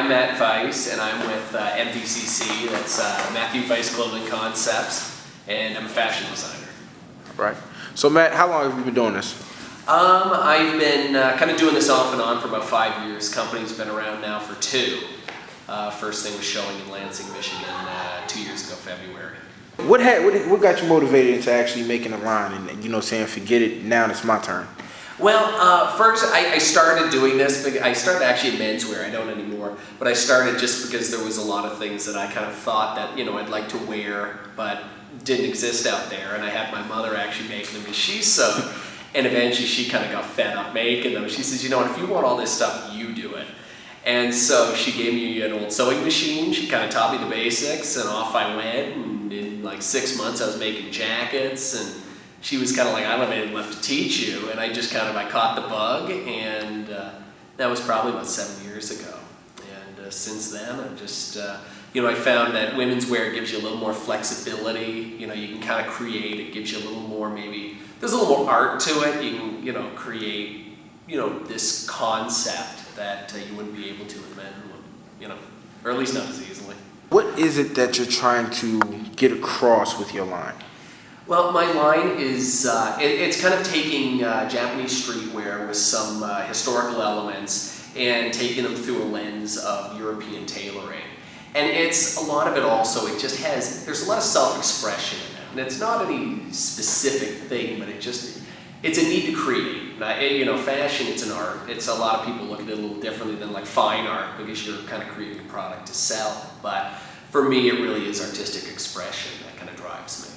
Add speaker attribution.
Speaker 1: I'm Matt Vice, and I'm with MVCC, that's Mathew Vice Clothing Concepts, and I'm a fashion designer.
Speaker 2: Right. So Matt, how long have you been doing this?
Speaker 1: I've been kind of doing this off and on for about 5 years. Company's been around now for 2. First thing was showing in Lansing, Michigan 2 years ago, February.
Speaker 2: What got you motivated into actually making a line and saying, forget it, now it's my turn?
Speaker 1: Well, first I started doing this, but I started actually in menswear. I don't anymore, but I started just because there was a lot of things that I kind of thought that, I'd like to wear, but didn't exist out there. And I had my mother actually make them as she sewed, and eventually she kind of got fed up making them. She says, if you want all this stuff, you do it. And so she gave me an old sewing machine. She kind of taught me the basics, and off I went. And in like 6 months, I was making jackets, and she was kind of like, I don't have anything left to teach you. And I caught the bug, and that was probably about 7 years ago. And since then, I've just, I found that women's wear gives you a little more flexibility. You can kind of create, it gives you a little more, maybe, there's a little more art to it. You can, create, this concept that you wouldn't be able to with men, or at least not as easily.
Speaker 2: What is it that you're trying to get across with your line?
Speaker 1: Well, my line is, it's kind of taking Japanese streetwear with some historical elements and taking them through a lens of European tailoring. And it's a lot of it also, there's a lot of self-expression in it. And it's not any specific thing, but it's a need to create. Fashion, it's an art. It's a lot of people look at it a little differently than like fine art because you're kind of creating a product to sell. But for me, it really is artistic expression that kind of drives me.